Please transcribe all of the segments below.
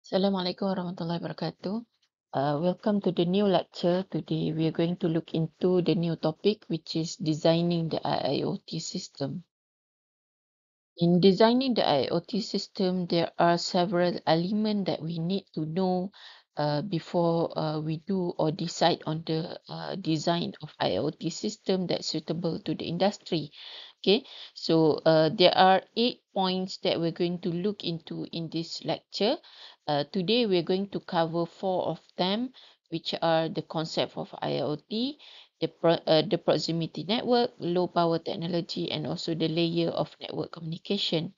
Assalamualaikum warahmatullahi wabarakatuh. Welcome to the new lecture. Today we are going to look into the new topic, which is designing the IIoT system. In designing the IoT system, there are several elements that we need to know before we do or decide on the design of IoT system that's suitable to the industry. Okay, so there are 8 points that we're going to look into in this lecture. Today, we're going to cover 4 of them, which are the concept of IoT, the proximity network, low power technology, and also the layer of network communication.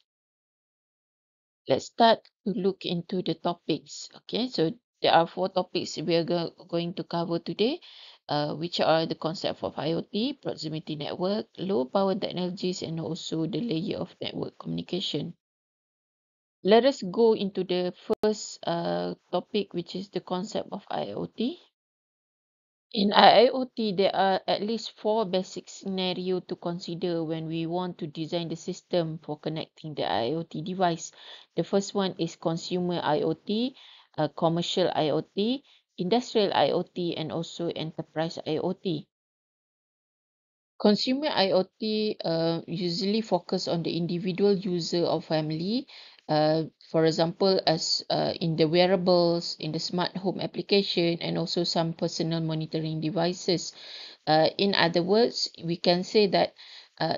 Let's start to look into the topics. Okay, so there are 4 topics we are going to cover today, which are the concept of IoT, proximity network, low power technologies, and also the layer of network communication. Let us go into the first topic, which is the concept of IoT. In IIoT, there are at least 4 basic scenarios to consider when we want to design the system for connecting the IoT device. The first one is consumer IoT, commercial IoT, industrial IoT, and also enterprise IoT. Consumer IoT usually focus on the individual user or family. For example, as in the wearables, in the smart home application, and also some personal monitoring devices. In other words, we can say that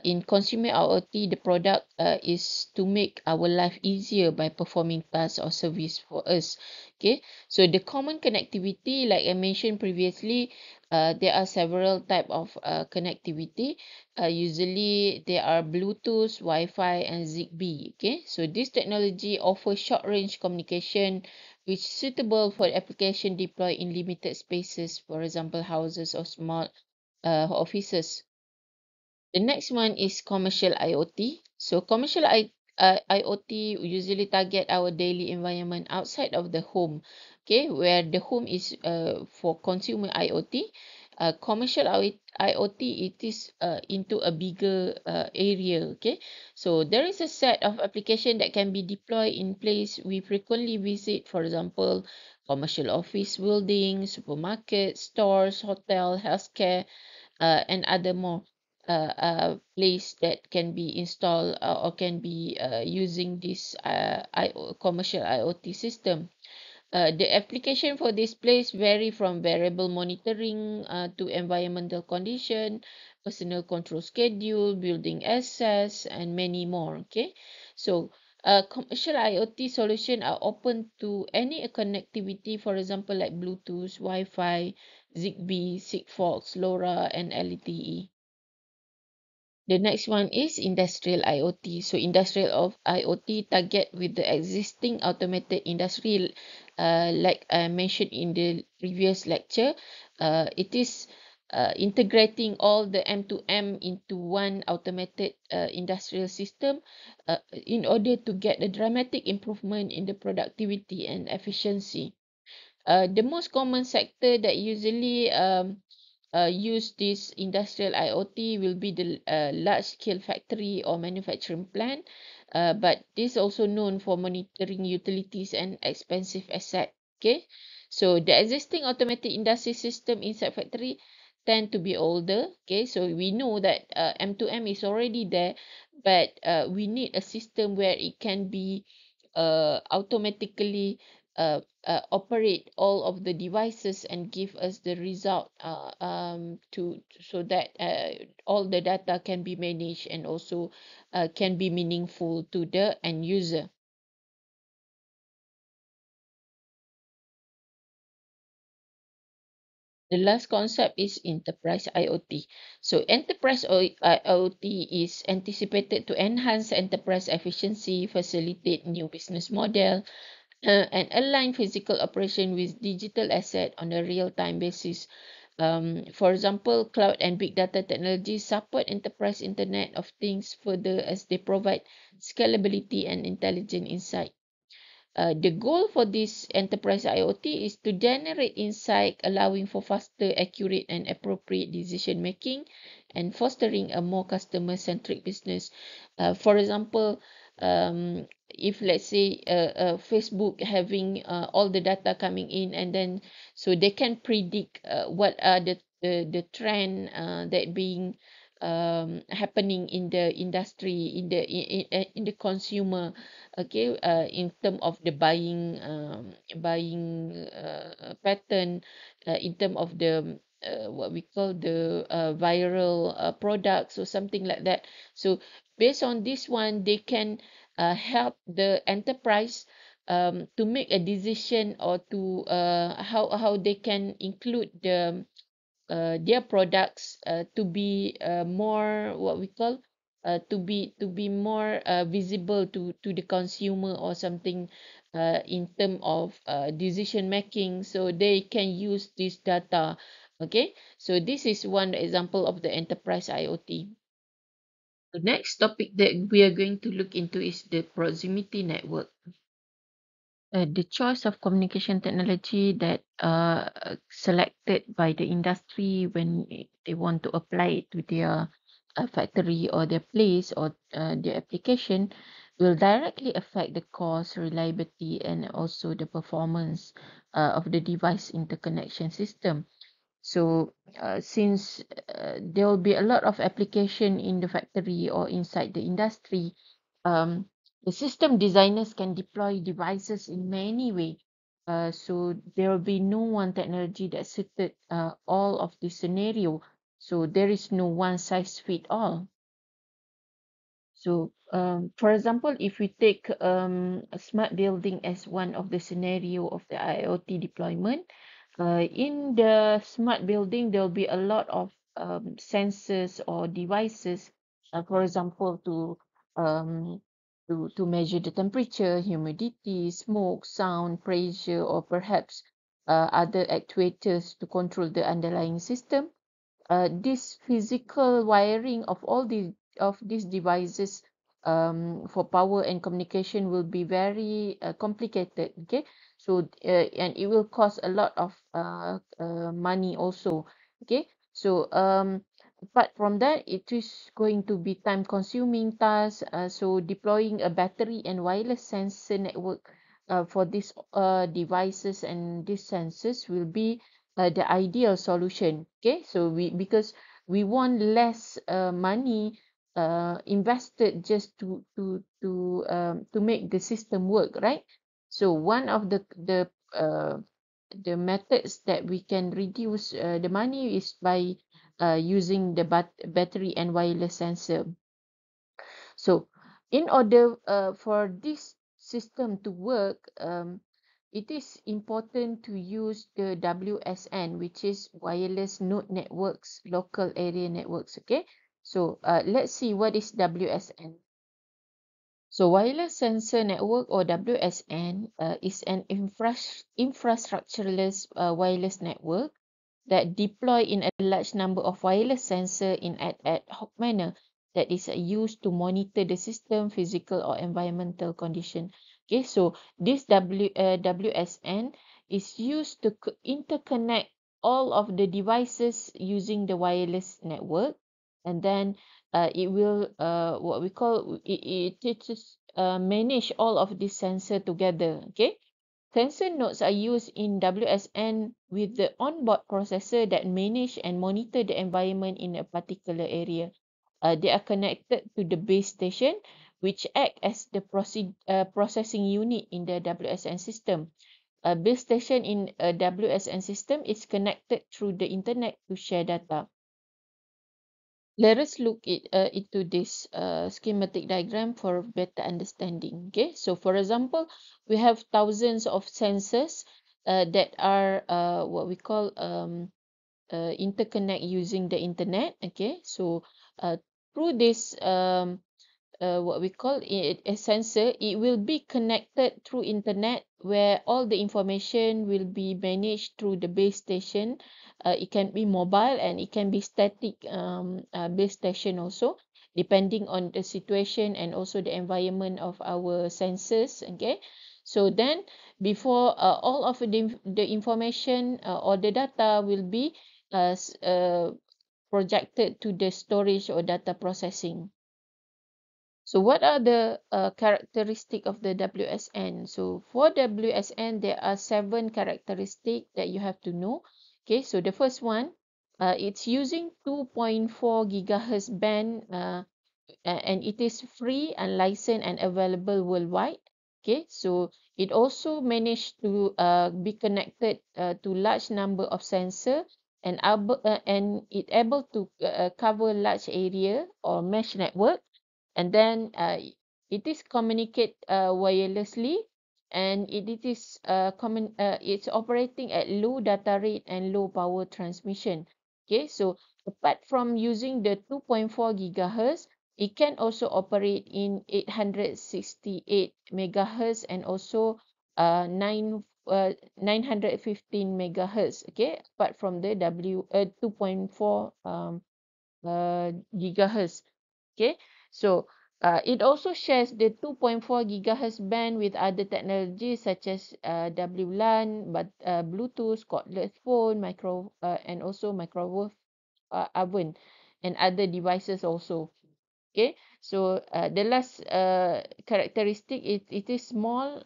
in consumer IoT, the product is to make our life easier by performing tasks or service for us. Okay, so the common connectivity, like I mentioned previously, there are several type of connectivity. Usually, there are Bluetooth, Wi-Fi, and Zigbee. Okay, so this technology offers short-range communication, which is suitable for application deployed in limited spaces, for example, houses or small offices. The next one is commercial IoT. So commercial IoT usually target our daily environment outside of the home. Okay, where the home is for consumer IoT. Commercial IoT, it is into a bigger area. Okay, so there is a set of application that can be deployed in place we frequently visit. For example, commercial office buildings, supermarkets, stores, hotel, healthcare, and other more place that can be installed or can be using this commercial IoT system. The application for this place vary from variable monitoring to environmental condition, personal control schedule, building access, and many more. Okay, so commercial IoT solution are open to any connectivity, for example, like Bluetooth, Wi-Fi, Zigbee, Sigfox, LoRa, and LTE. The next one is industrial IoT. So industrial of IoT target with the existing automated industry, like I mentioned in the previous lecture. It is integrating all the M2M into one automated industrial system in order to get a dramatic improvement in the productivity and efficiency. The most common sector that usually use this industrial IoT will be the large scale factory or manufacturing plant, but this is also known for monitoring utilities and expensive asset. Okay, so the existing automated industry system inside factory tend to be older. Okay, so we know that M2M is already there, but we need a system where it can be automatically operate all of the devices and give us the result to so that all the data can be managed and also can be meaningful to the end user. The last concept is enterprise IoT. So enterprise IoT is anticipated to enhance enterprise efficiency, facilitate new business model, and align physical operation with digital asset on a real-time basis. For example, cloud and big data technologies support enterprise Internet of Things further as they provide scalability and intelligent insight. The goal for this enterprise IoT is to generate insight, allowing for faster, accurate, and appropriate decision making, and fostering a more customer centric business. For example, if let's say Facebook having all the data coming in, and then so they can predict what are the trend that being happening in the industry, in the consumer, okay, in term of the buying pattern, in term of the what we call the viral products or something like that. So based on this one, they can help the enterprise to make a decision, or to how they can include their products to be more what we call to be more visible to the consumer or something, in term of decision making, so they can use this data. Okay, so this is one example of the enterprise IoT. The next topic that we are going to look into is the proximity network. The choice of communication technology that selected by the industry when they want to apply it to their factory or their place or their application will directly affect the cost, reliability, and also the performance of the device interconnection system. So, since there will be a lot of application in the factory or inside the industry, um, the system designers can deploy devices in many ways. So there will be no one technology that suited all of the scenario. So there is no one size fit all. So, for example, if we take a smart building as one of the scenario of the IoT deployment, in the smart building, there will be a lot of sensors or devices, for example, um, to measure the temperature, humidity, smoke, sound, pressure, or perhaps other actuators to control the underlying system. This physical wiring of all these devices for power and communication will be very complicated. Okay, so and it will cost a lot of money also. Okay, so apart from that, it is going to be time consuming task. So deploying a battery and wireless sensor network for these devices and these sensors will be the ideal solution. Okay, so because we want less money invested just to make the system work, right? So one of the methods that we can reduce the money is by using the battery and wireless sensor. So, in order for this system to work, it is important to use the WSN, which is Wireless Node Networks, Local Area Networks. Okay, so let's see what is WSN. So, Wireless Sensor Network, or WSN, is an infrastructureless wireless network that deploy in a large number of wireless sensor in ad hoc manner that is used to monitor the system physical or environmental condition. Okay, so this WSN is used to interconnect all of the devices using the wireless network, and then it will what we call it is manage all of these sensor together. Okay, sensor nodes are used in WSN with the onboard processor that manage and monitor the environment in a particular area. They are connected to the base station, which act as the processing unit in the WSN system. A base station in a WSN system is connected through the internet to share data. Let us look into this schematic diagram for better understanding. Okay, so for example, we have thousands of sensors that are what we call interconnect using the internet. Okay, so through this what we call it a sensor, it will be connected through internet where all the information will be managed through the base station. It can be mobile and it can be static base station also, depending on the situation and also the environment of our sensors. Okay, so then before all of the information or the data will be projected to the storage or data processing. So what are the characteristic of the WSN? So for WSN, there are 7 characteristics that you have to know. Okay, so the first one, it's using 2.4 gigahertz band, and it is free, unlicensed, and available worldwide. Okay, so it also managed to be connected to large number of sensor, and it able to cover large area or mesh network, and then it is communicate wirelessly, and it is it's operating at low data rate and low power transmission. Okay, so apart from using the 2.4 gigahertz, it can also operate in 868 megahertz, and also 915 megahertz. Okay, apart from the 2.4 gigahertz. Okay, so it also shares the 2.4 gigahertz band with other technologies such as WLAN, but Bluetooth, cordless phone, and also microwave oven, and other devices also. Okay, so the last characteristic, it is small,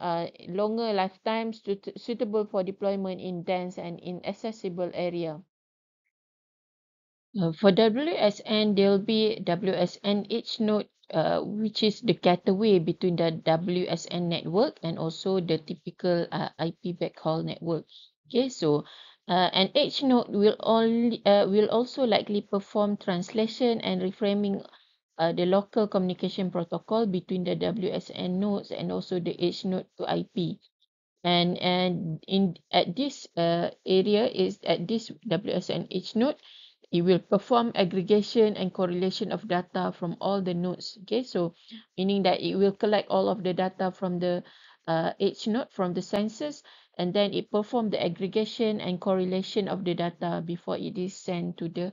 longer lifetime, suitable for deployment in dense and inaccessible area. For WSN, there will be WSN each node, which is the gateway between the WSN network and also the typical IP backhaul network. Okay, so and each node will also likely perform translation and reframing the local communication protocol between the WSN nodes and also the edge node to IP. And in at this area is at this WSNH node, it will perform aggregation and correlation of data from all the nodes. Okay, so meaning that it will collect all of the data from the edge node, from the sensors, and then it perform the aggregation and correlation of the data before it is sent to the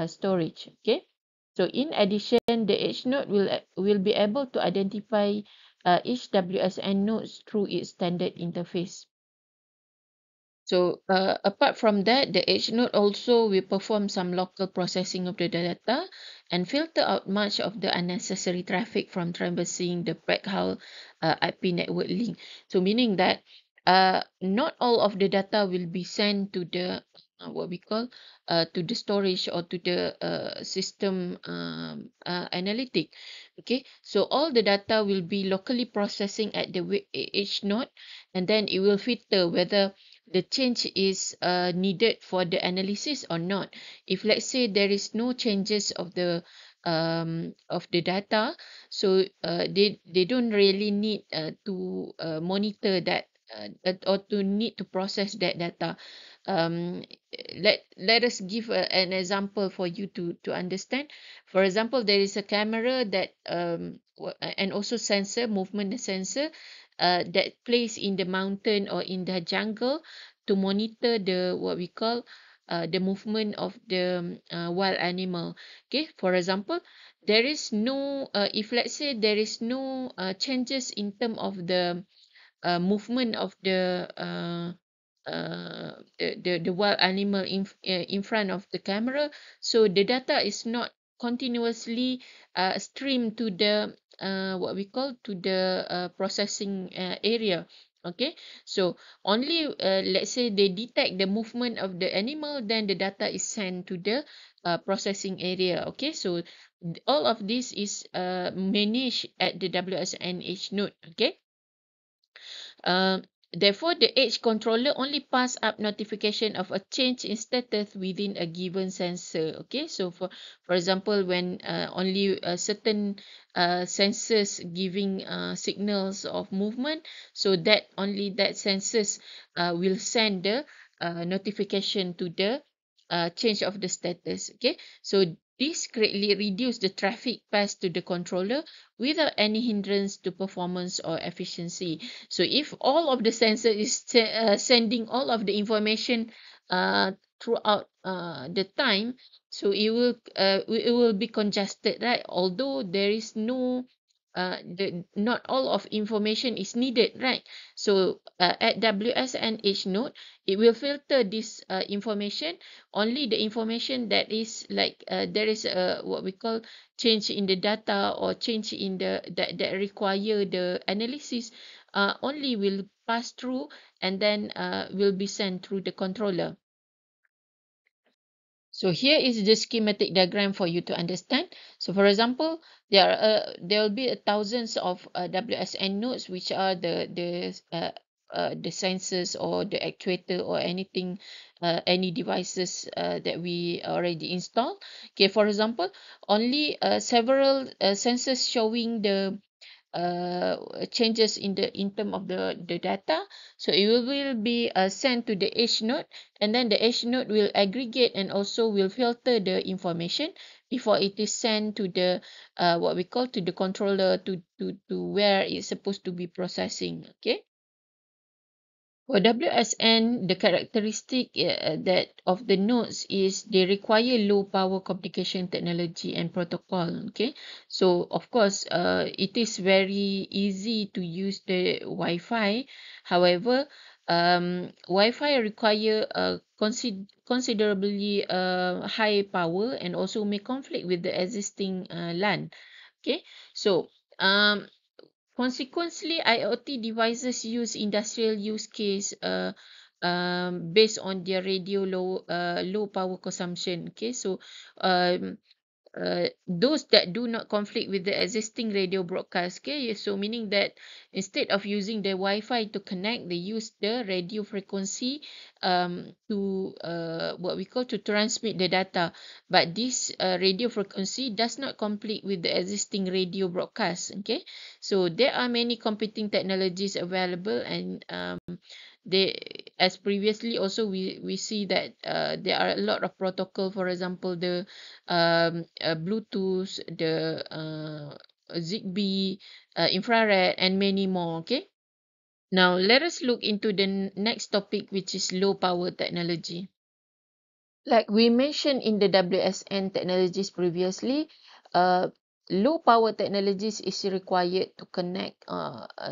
storage. Okay, so in addition, the edge node will be able to identify each WSN nodes through its standard interface. So apart from that, the edge node also will perform some local processing of the data and filter out much of the unnecessary traffic from traversing the backhaul IP network link. So meaning that not all of the data will be sent to the what we call to the storage or to the system analytic. Okay, so all the data will be locally processing at the edge node, and then it will filter whether the change is needed for the analysis or not. If let's say there is no changes of the data, so they don't really need to monitor that or to need to process that data. um, let us give an example for you to understand. For example, there is a camera that and also sensor, movement sensor, that placed in the mountain or in the jungle to monitor the what we call the movement of the wild animal. Okay, for example, there is no if let's say there is no changes in term of the movement of the wild animal in front of the camera, so the data is not continuously streamed to the what we call to the processing area. Okay, so only let's say they detect the movement of the animal, then the data is sent to the processing area. Okay, so all of this is managed at the WSNH node. Okay. Um, Therefore, the edge controller only pass up notification of a change in status within a given sensor. Okay, so for example, when only certain sensors giving signals of movement, so that only that sensors will send the notification to the change of the status. Okay, so this greatly reduce the traffic passed to the controller without any hindrance to performance or efficiency. So if all of the sensor is sending all of the information throughout the time, so it will be congested, right? Although there is no not all of information is needed, right? So at WSN H node, it will filter this information, only the information that is like there is a what we call change in the data or change in the that require the analysis, only will pass through and then will be sent through the controller. So here is the schematic diagram for you to understand. So for example, there will be thousands of WSN nodes, which are the sensors or the actuator or anything, any devices that we already installed. Okay, for example, only several sensors showing the changes in term of the data. So it will be sent to the edge node, and then the edge node will aggregate and also will filter the information before it is sent to the what we call to the controller to where it's supposed to be processing. Okay. For WSN, the characteristic that of the nodes is they require low power communication technology and protocol. Okay, so of course, it is very easy to use the Wi-Fi. However, Wi-Fi require considerably high power and also may conflict with the existing LAN. Okay, so consequently, IoT devices use industrial use case based on their radio low power consumption. Okay, so um, those that do not conflict with the existing radio broadcast. Okay, so meaning that instead of using the Wi-Fi to connect, they use the radio frequency to what we call to transmit the data. But this radio frequency does not conflict with the existing radio broadcast. Okay, so there are many competing technologies available, and they as previously also we see that there are a lot of protocol, for example the Bluetooth, the Zigbee, infrared, and many more. Okay, now let us look into the next topic, which is low power technology. Like we mentioned in the WSN technologies previously, uh, low power technologies is required to connect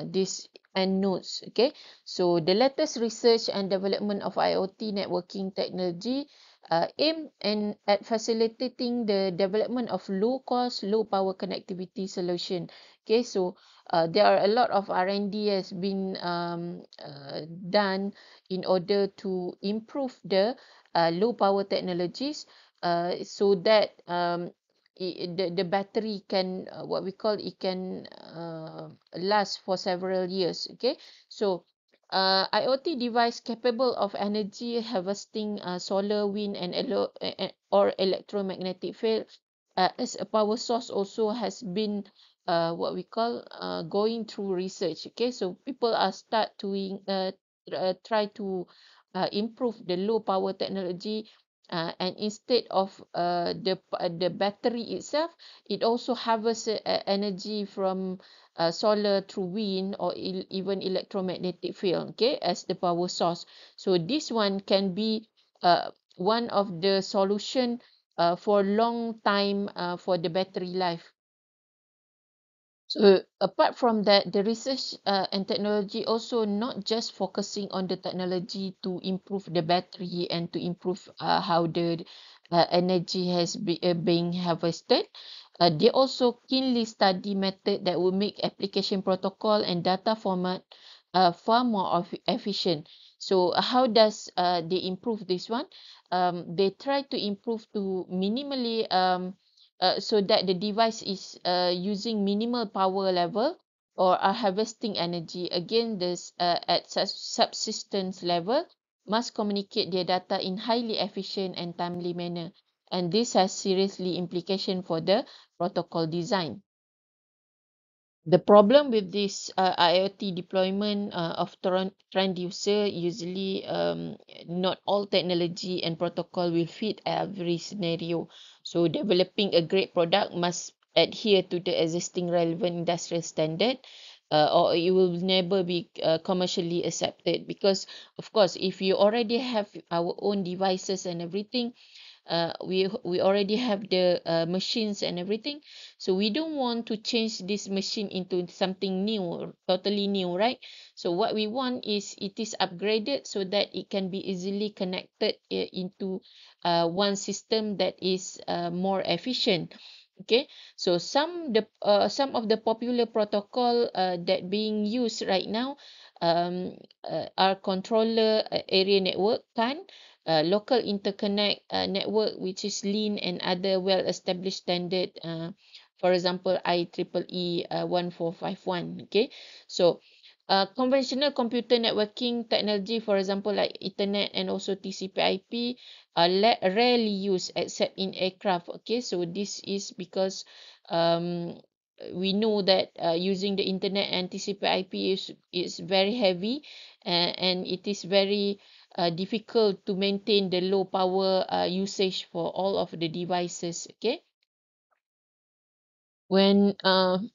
these end nodes. Okay, so the latest research and development of IoT networking technology aim and at facilitating the development of low cost, low power connectivity solution. Okay, so there are a lot of R&D has been done in order to improve the low power technologies so that the battery can what we call it can last for several years. Okay, so IoT device capable of energy harvesting solar, wind, and or electromagnetic field as a power source also has been what we call going through research. Okay, so people are start doing try to improve the low power technology, and instead of the battery itself, it also harvests energy from solar through wind or even electromagnetic field, okay, as the power source. So this one can be one of the solution for long time for the battery life. So apart from that, the research and technology also not just focusing on the technology to improve the battery and to improve how the energy has being harvested. They also keenly study method that will make application protocol and data format far more efficient. So how does they improve this one? They try to improve to minimally so that the device is using minimal power level or are harvesting energy. Again, this at subsistence level must communicate their data in highly efficient and timely manner. And this has seriously implication for the protocol design. The problem with this IoT deployment of transducer, usually not all technology and protocol will fit every scenario. So developing a great product must adhere to the existing relevant industrial standard, or it will never be commercially accepted. Because of course, if you already have our own devices and everything, we already have the machines and everything, so we don't want to change this machine into something new, totally new, right? So what we want is it is upgraded so that it can be easily connected into one system that is more efficient. Okay, so some of the popular protocol that being used right now are controller area network, kan, local interconnect network, which is lean, and other well-established standard. For example, IEEE 1451. Okay, so conventional computer networking technology, for example, like Ethernet and also TCP/IP, are rarely used except in aircraft. Okay, so this is because um, we know that using the internet and TCP/IP is very heavy, and it is very difficult to maintain the low power usage for all of the devices. Okay, when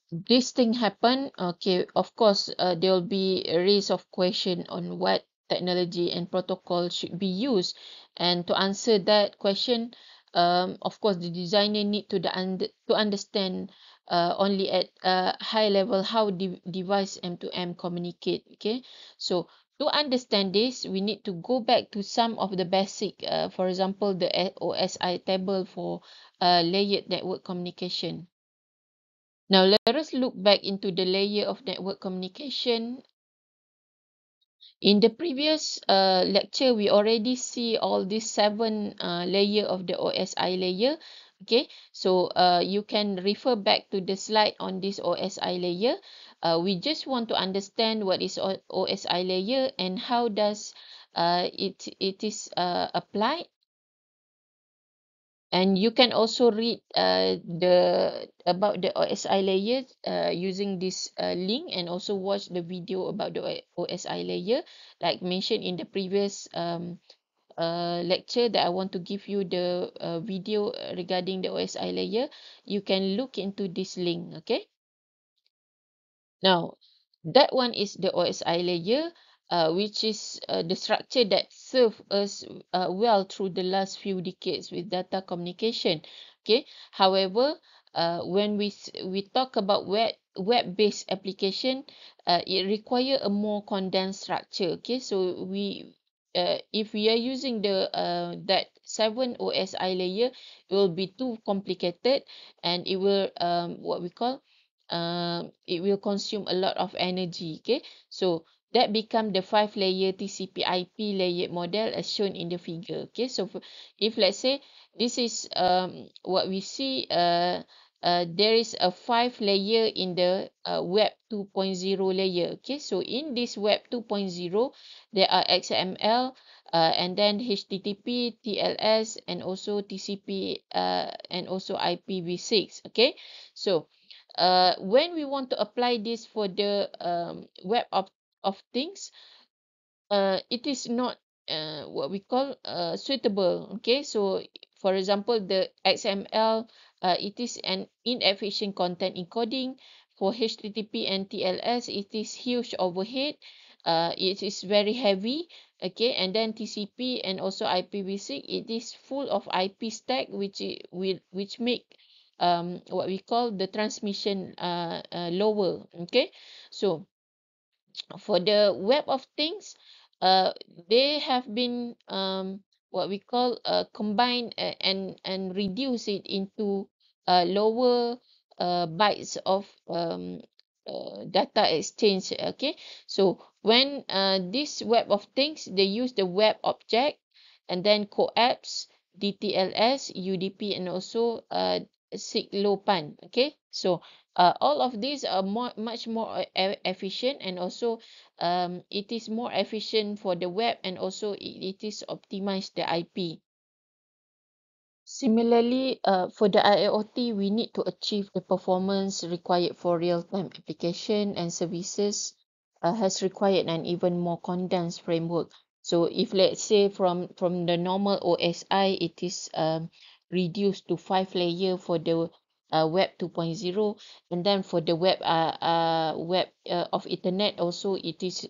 this thing happen, okay, of course, there will be a raise of question on what technology and protocol should be used. And to answer that question, of course, the designer need to understand only at a high level how device M2M communicate. Okay, so to understand this, we need to go back to some of the basic, for example, the OSI table for layered network communication. Now let us look back into the layer of network communication. In the previous lecture, we already see all these seven layer of the OSI layer. Okay, so you can refer back to the slide on this OSI layer. We just want to understand what is OSI layer and how does it is applied. And you can also read the about the OSI layer using this link, and also watch the video about the OSI layer, like mentioned in the previous lecture that I want to give you the video regarding the OSI layer. You can look into this link. Okay. Now, that one is the OSI layer, which is the structure that served us well through the last few decades with data communication. Okay. However, when we talk about web-based application, it require a more condensed structure. Okay. So if we are using the that 7 OSI layer, it will be too complicated, and it will what we call it will consume a lot of energy. Okay, so that become the 5 layer TCP/IP layered model as shown in the figure. Okay, so if let's say this is what we see, there is a 5 layer in the web 2.0 layer. Okay, so in this web 2.0, there are XML, and then HTTP, TLS, and also TCP, and also IPv6. Okay, so when we want to apply this for the web of things, it is not what we call suitable. Okay, so for example, the XML, it is an inefficient content encoding. For HTTP and TLS, it is huge overhead. It is very heavy. Okay, and then TCP and also IPv6, it is full of IP stack, which make what we call the transmission lower. Okay, so for the web of things, uh, they have been what we call combine and reduce it into lower bytes of data exchange. Okay, so when this web of things, they use the web object, and then coapps, DTLS, UDP, and also SIGLOPAN. Okay, so all of these are much more efficient, and also it is more efficient for the web, and also it is optimized the IP. Similarly, for the IIoT, we need to achieve the performance required for real-time application and services, has required an even more condensed framework. So if let's say from the normal OSI, it is reduced to 5 layer for the web 2.0, and then for the web of Ethernet also, it is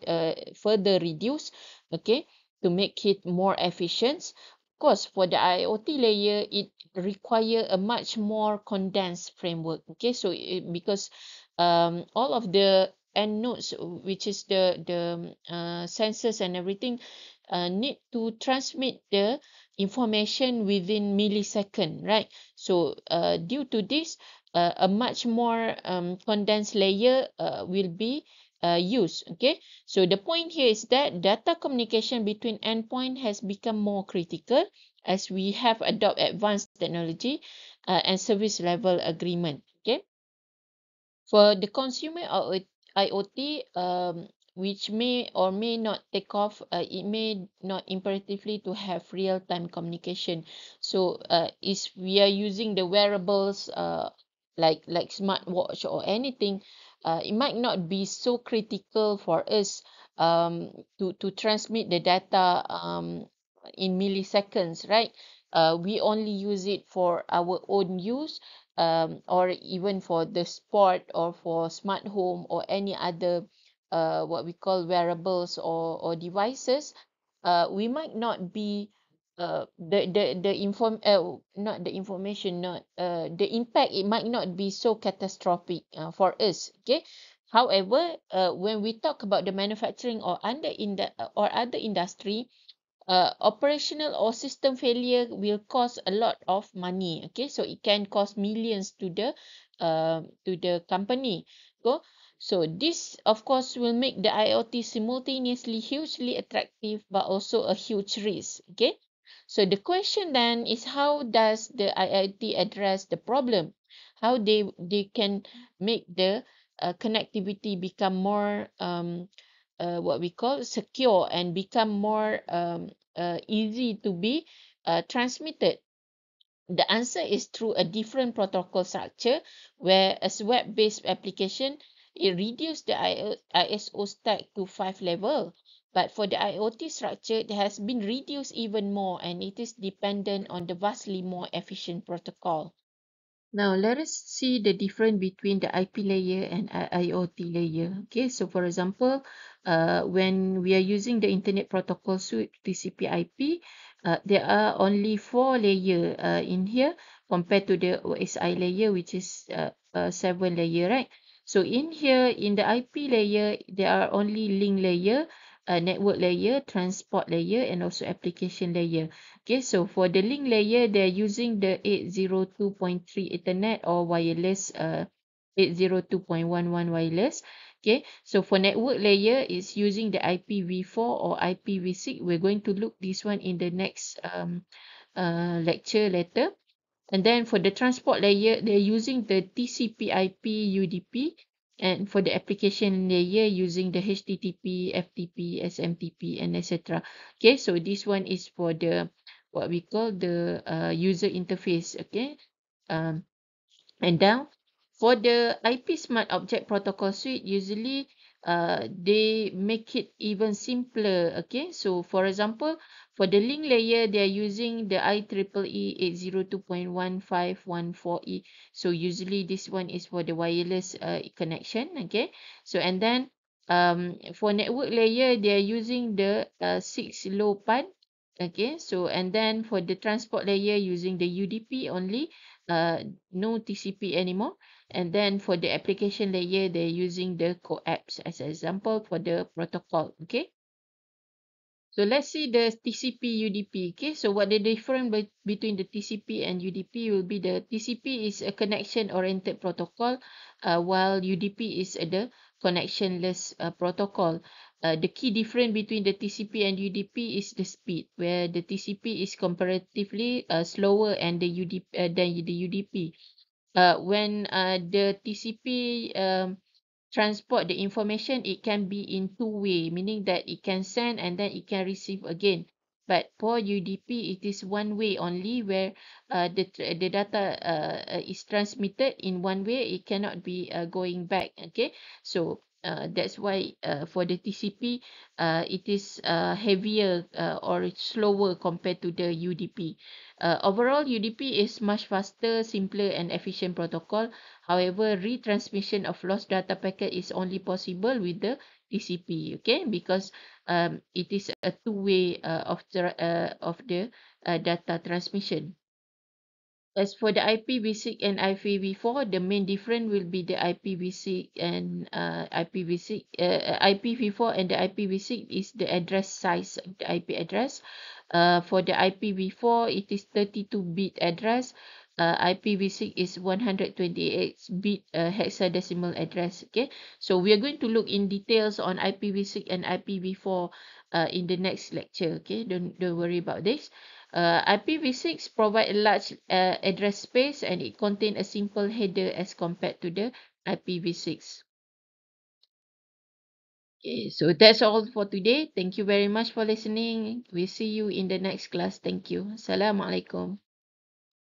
further reduced. Okay, to make it more efficient. course, for the IoT layer, it require a much more condensed framework. Okay, so because all of the end nodes, which is the sensors and everything, need to transmit the information within millisecond, right? So due to this, a much more condensed layer will be used. Okay, so the point here is that data communication between endpoint has become more critical as we have adopted advanced technology and service level agreement. Okay, for the consumer IoT, which may or may not take off, it may not imperatively to have real-time communication. So, is we are using the wearables, like smartwatch or anything, it might not be so critical for us to transmit the data in milliseconds, right? We only use it for our own use, or even for the sport or for smart home or any other what we call wearables or devices. We might not be the inform not the information not the impact, it might not be so catastrophic for us. Okay, however, when we talk about the manufacturing or or other industry, operational or system failure will cost a lot of money. Okay, so it can cost millions to the company. Go. So this, of course, will make the IoT simultaneously hugely attractive, but also a huge risk. Okay. So the question then is, how does the IoT address the problem? How they can make the connectivity become more what we call secure and become more easy to be transmitted. The answer is through a different protocol structure, where as web-based application, it reduced the ISO stack to 5 level. But for the IoT structure, it has been reduced even more, and it is dependent on the vastly more efficient protocol. Now, let us see the difference between the IP layer and IoT layer. Okay, so for example, when we are using the Internet Protocol Suite TCP/IP, there are only 4 layers in here compared to the OSI layer, which is 7 layer, right? So in here, in the IP layer, there are only link layer, network layer, transport layer, and also application layer. Okay, so for the link layer, they're using the 802.3 Ethernet or wireless 802.11 wireless. Okay, so for network layer, it's using the IPv4 or IPv6. We're going to look this one in the next lecture later. And then for the transport layer, they're using the TCP/IP UDP. And for the application layer, using the HTTP, FTP, SMTP, and etc. Okay, so this one is for the what we call the user interface. Okay, um, and now, for the IP Smart Object Protocol Suite, usually they make it even simpler. Okay, so for example, for the link layer, they are using the IEEE 802.1514E. So usually this one is for the wireless connection. Okay, so and then for network layer, they are using the 6 low PAN. Okay, so and then for the transport layer, using the UDP only, no TCP anymore. And then for the application layer, they're using the coapps as an example for the protocol. Okay. So let's see the TCP UDP. Okay, so what the difference between the TCP and UDP will be, the TCP is a connection-oriented protocol, while UDP is the connectionless protocol. The key difference between the TCP and UDP is the speed, where the TCP is comparatively slower and than the UDP. When the TCP transport the information, it can be in two-way, meaning that it can send and then it can receive again. But for UDP, it is one way only, where the data is transmitted in one way. It cannot be going back. Okay, so that's why for the TCP, it is heavier or slower compared to the UDP. Overall, UDP is much faster, simpler, and efficient protocol. However, retransmission of lost data packet is only possible with the TCP, okay, because it is a two-way of the data transmission. As for the IPv6 and IPv4, the main difference will be the IPv6 and IPv6. IPv4 and the IPv6 is the address size of the IP address. For the IPv4, it is 32-bit address. IPv6 is 128-bit hexadecimal address. Okay, so we are going to look in details on IPv6 and IPv4 in the next lecture. Okay, don't worry about this. IPv6 provide a large address space and it contain a simple header as compared to the IPv6. Okay, so that's all for today. Thank you very much for listening. We'll see you in the next class. Thank you. Assalamualaikum.